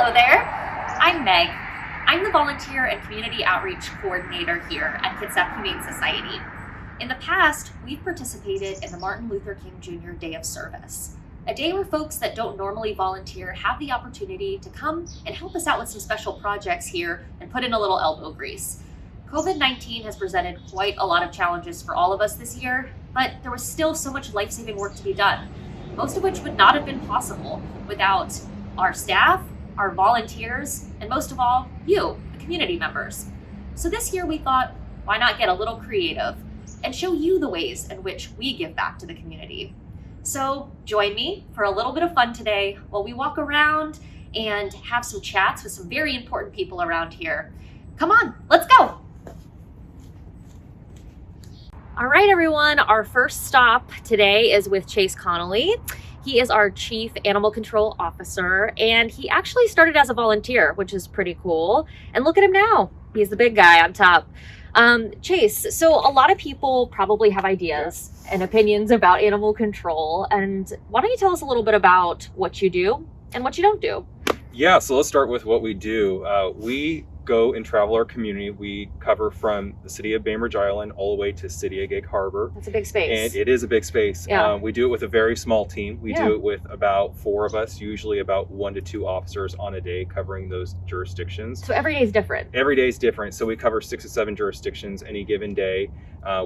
Hello there, I'm Meg. I'm the Volunteer and Community Outreach Coordinator here at Kitsap Humane Society. In the past, we've participated in the Martin Luther King Jr Day of Service, a day where folks that don't normally volunteer have the opportunity to come and help us out with some special projects here and put in a little elbow grease. COVID-19 has presented quite a lot of challenges for all of us this year, but there was still so much life-saving work to be done, most of which would not have been possible without our staff, our volunteers, and most of all, you, the community members. So this year we thought, why not get a little creative and show you the ways in which we give back to the community. So join me for a little bit of fun today while we walk around and have some chats with some very important people around here. Come on, let's go. All right, everyone, our first stop today is with Chase Connolly. He is our Chief Animal Control Officer, and he actually started as a volunteer, which is pretty cool. And look at him now. He's the big guy on top. Chase, so a lot of people probably have ideas and opinions about animal control. And why don't you tell us a little bit about what you do and what you don't do? Yeah, so let's start with what we do. We go and travel our community. We cover from the city of Bainbridge Island all the way to city of Gig Harbor. That's a big space. And it is a big space. Yeah. We do it with a very small team. We do it with about 4 of us, usually about 1 to 2 officers on a day covering those jurisdictions. So every day is different. Every day is different. So we cover 6 to 7 jurisdictions any given day.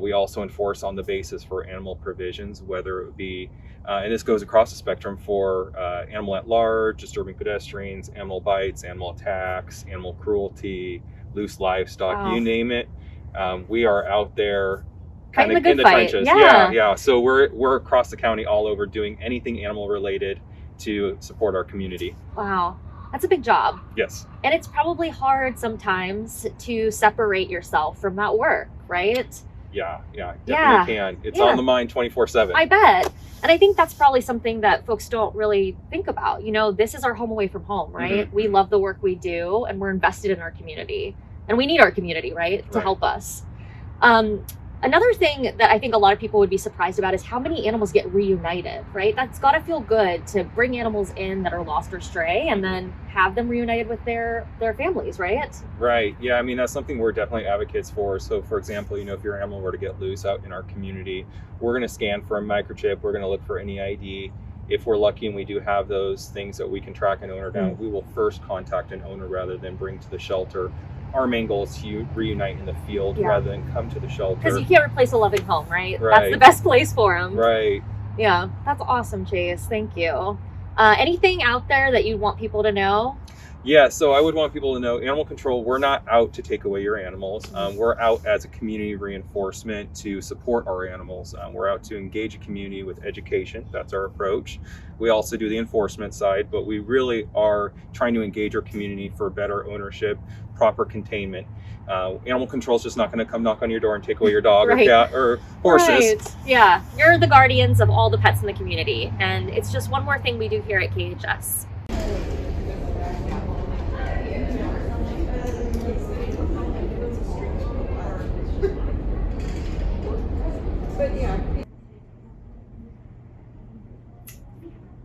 We also enforce on the basis for animal provisions, whether it be, and this goes across the spectrum for animal at large, disturbing pedestrians, animal bites, animal attacks, animal cruelty, loose livestock, you name it. We are out there kind of in the trenches. Yeah. So we're across the county all over doing anything animal related to support our community. Wow. That's a big job. Yes. And it's probably hard sometimes to separate yourself from that work, right? Yeah, definitely can. It's on the mind 24/7. I bet. And I think that's probably something that folks don't really think about. You know, this is our home away from home, right? Mm-hmm. We love the work we do and we're invested in our community. And we need our community, right? To help us. Another thing that I think a lot of people would be surprised about is how many animals get reunited, right? That's got to feel good to bring animals in that are lost or stray and then have them reunited with their families, right? Right. Yeah. I mean, that's something we're definitely advocates for. So, for example, you know, if your animal were to get loose out in our community, we're going to scan for a microchip. We're going to look for any ID. If we're lucky and we do have those things that we can track an owner down, we will first contact an owner rather than bring to the shelter. Our main goal is to reunite in the field rather than come to the shelter. Because you can't replace a loving home, right? That's the best place for them. Right. Yeah, that's awesome, Chase. Thank you. Anything out there that you want people to know? Yeah, so I would want people to know animal control, we're not out to take away your animals. We're out as a community reinforcement to support our animals. We're out to engage a community with education. That's our approach. We also do the enforcement side, but we really are trying to engage our community for better ownership, proper containment. Animal control is just not going to come knock on your door and take away your dog or cat or horses. Right. Yeah, you're the guardians of all the pets in the community. And it's just one more thing we do here at KHS.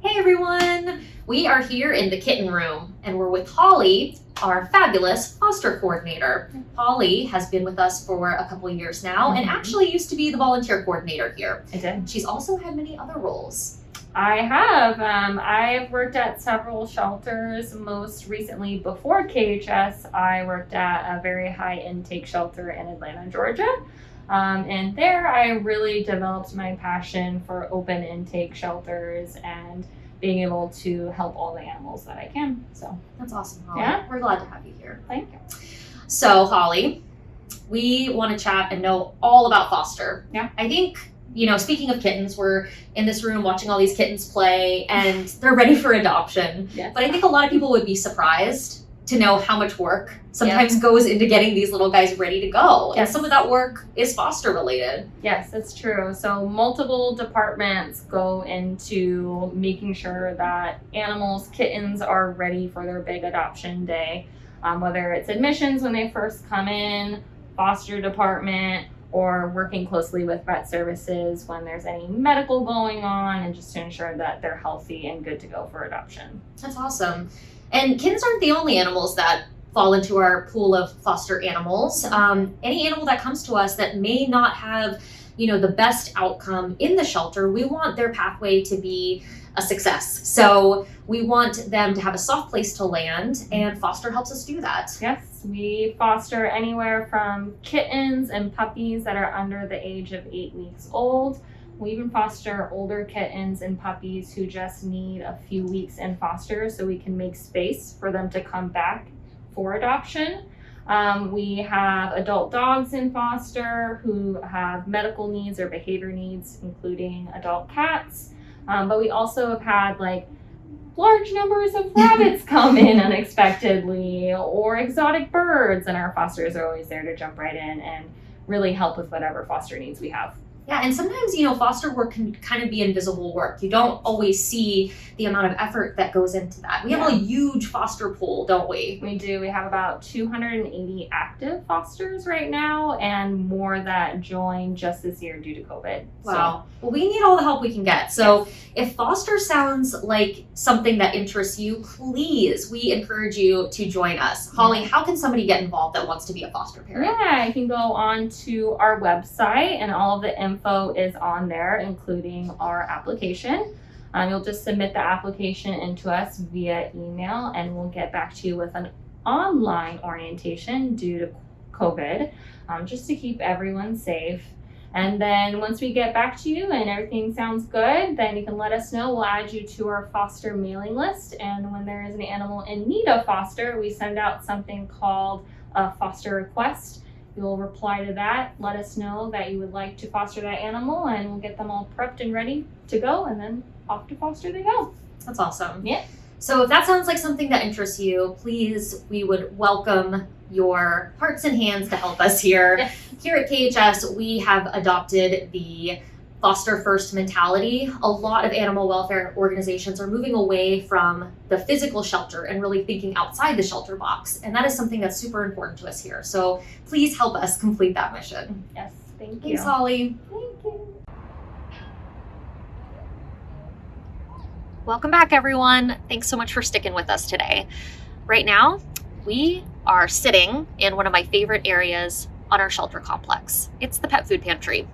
Hey everyone! We are here in the kitten room and we're with Holly, our fabulous foster coordinator. Holly has been with us for a couple of years now and actually used to be the volunteer coordinator here. I did. She's also had many other roles. I have. I've worked at several shelters. Most recently, before KHS, I worked at a very high intake shelter in Atlanta, Georgia. And there I really developed my passion for open intake shelters and being able to help all the animals that I can. So that's awesome, Holly. Yeah. We're glad to have you here. Thank you. So Holly, we want to chat and know all about foster. Yeah. I think, you know, speaking of kittens, we're in this room watching all these kittens play and they're ready for adoption. Yes. But I think a lot of people would be surprised to know how much work sometimes goes into getting these little guys ready to go. Yes. And some of that work is foster related. Yes, that's true. So multiple departments go into making sure that animals, kittens, are ready for their big adoption day. Whether it's admissions when they first come in, foster department, or working closely with vet services when there's any medical going on and just to ensure that they're healthy and good to go for adoption. That's awesome. And kittens aren't the only animals that fall into our pool of foster animals. Any animal that comes to us that may not have, the best outcome in the shelter, we want their pathway to be a success. So we want them to have a soft place to land, and foster helps us do that. Yes, we foster anywhere from kittens and puppies that are under the age of 8 weeks old. We even foster older kittens and puppies who just need a few weeks in foster so we can make space for them to come back for adoption. We have adult dogs in foster who have medical needs or behavior needs, including adult cats. But we also have had large numbers of rabbits come in unexpectedly, or exotic birds, and our fosters are always there to jump right in and really help with whatever foster needs we have. Yeah, and sometimes, foster work can kind of be invisible work. You don't always see the amount of effort that goes into that. We have a huge foster pool, don't we? We do. We have about 280 active fosters right now, and more that joined just this year due to COVID. Wow. Well, we need all the help we can get. So if foster sounds like something that interests you, please, we encourage you to join us. Holly, how can somebody get involved that wants to be a foster parent? Yeah, you can go on to our website, and all of the info is on there, including our application. You'll just submit the application into us via email, and we'll get back to you with an online orientation due to COVID, just to keep everyone safe. And then once we get back to you and everything sounds good, then you can let us know. We'll add you to our foster mailing list. And when there is an animal in need of foster, we send out something called a foster request. You'll reply to that, let us know that you would like to foster that animal, and we'll get them all prepped and ready to go, and then off to foster they go. That's awesome. Yeah. So if that sounds like something that interests you, please, we would welcome your hearts and hands to help us here. Yes. Here at KHS, we have adopted the foster first mentality. A lot of animal welfare organizations are moving away from the physical shelter and really thinking outside the shelter box. And that is something that's super important to us here. So please help us complete that mission. Yes, thank you. Thanks, Holly. Thank you. Welcome back, everyone. Thanks so much for sticking with us today. Right now, we are sitting in one of my favorite areas on our shelter complex. It's the pet food pantry.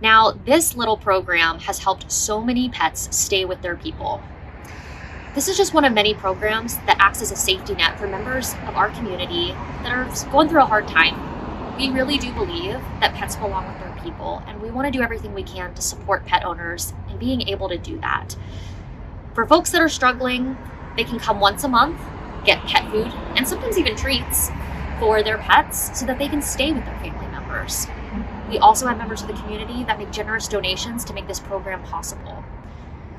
Now, this little program has helped so many pets stay with their people. This is just one of many programs that acts as a safety net for members of our community that are going through a hard time. We really do believe that pets belong with their people, and we want to do everything we can to support pet owners in being able to do that. For folks that are struggling, they can come once a month, get pet food, and sometimes even treats for their pets so that they can stay with their family members. We also have members of the community that make generous donations to make this program possible.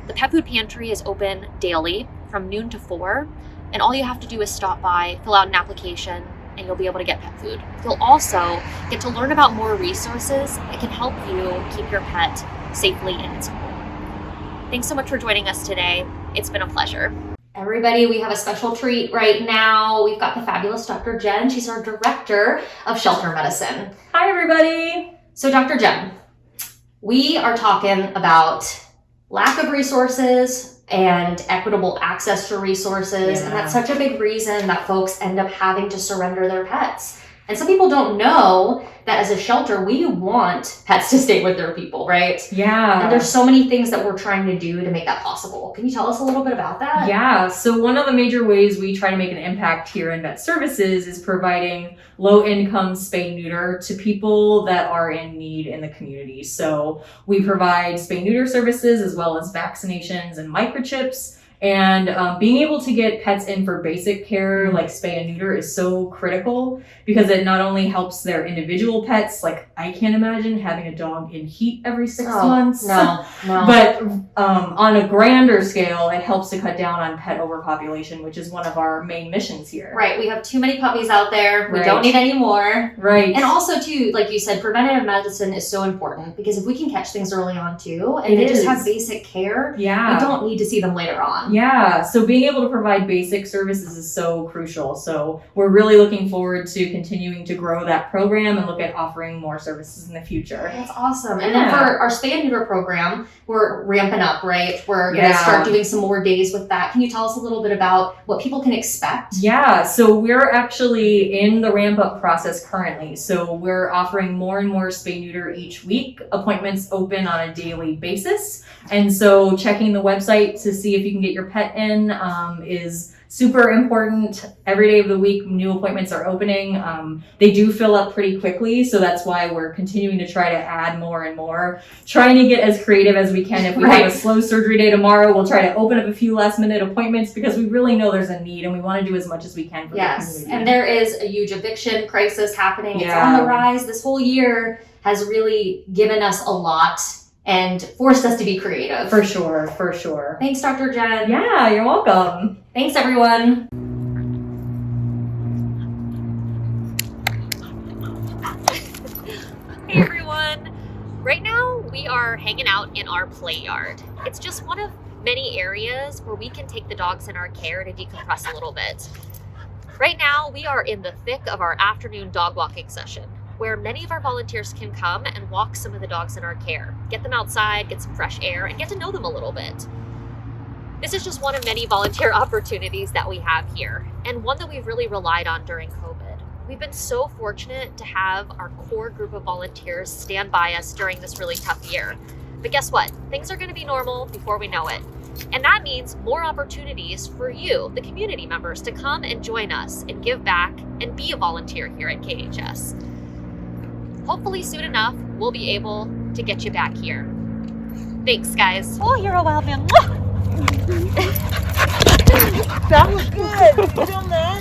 The Pet Food Pantry is open daily from noon to 4, and all you have to do is stop by, fill out an application, and you'll be able to get pet food. You'll also get to learn about more resources that can help you keep your pet safely in its home. Thanks so much for joining us today. It's been a pleasure. Everybody, we have a special treat right now. We've got the fabulous Dr. Jen. She's our director of shelter medicine. Hi, everybody. So Dr. Jen, we are talking about lack of resources and equitable access to resources. Yeah. And that's such a big reason that folks end up having to surrender their pets. And some people don't know that as a shelter, we want pets to stay with their people, right? Yeah. And there's so many things that we're trying to do to make that possible. Can you tell us a little bit about that? Yeah. So one of the major ways we try to make an impact here in Vet Services is providing low-income spay-neuter to people that are in need in the community. So we provide spay-neuter services as well as vaccinations and microchips. And being able to get pets in for basic care like spay and neuter is so critical because it not only helps their individual pets, like I can't imagine having a dog in heat every 6 months. No. But on a grander scale, it helps to cut down on pet overpopulation, which is one of our main missions here. Right. We have too many puppies out there. We Right. don't need any more. Right. And also, too, like you said, preventative medicine is so important because if we can catch things early on, too, and It they just is. have basic care, Yeah. we don't need to see them later on. Yeah, so being able to provide basic services is so crucial. So we're really looking forward to continuing to grow that program and look at offering more services in the future. That's awesome. And then for our spay and neuter program, we're ramping up, right? We're going to start doing some more days with that. Can you tell us a little bit about what people can expect? Yeah, so we're actually in the ramp up process currently. So we're offering more and more spay neuter each week. Appointments open on a daily basis. And so checking the website to see if you can get your pet in is super important. Every day of the week, new appointments are opening. They do fill up pretty quickly, so that's why we're continuing to try to add more and more, trying to get as creative as we can. If we have a slow surgery day tomorrow, we'll try to open up a few last minute appointments because we really know there's a need and we want to do as much as we can for the community. And there is a huge eviction crisis happening. It's on the rise. This whole year has really given us a lot and forced us to be creative. For sure, for sure. Thanks, Dr. Jen. Yeah, you're welcome. Thanks, everyone. Hey everyone! Right now we are hanging out in our play yard. It's just one of many areas where we can take the dogs in our care to decompress a little bit. Right now we are in the thick of our afternoon dog walking session, where many of our volunteers can come and walk some of the dogs in our care, get them outside, get some fresh air, and get to know them a little bit. This is just one of many volunteer opportunities that we have here, and one that we've really relied on during COVID. We've been so fortunate to have our core group of volunteers stand by us during this really tough year. But guess what? Things are going to be normal before we know it. And that means more opportunities for you, the community members, to come and join us and give back and be a volunteer here at KHS. Hopefully soon enough, we'll be able to get you back here. Thanks, guys. Oh, you're a wild man. That was good. You done that?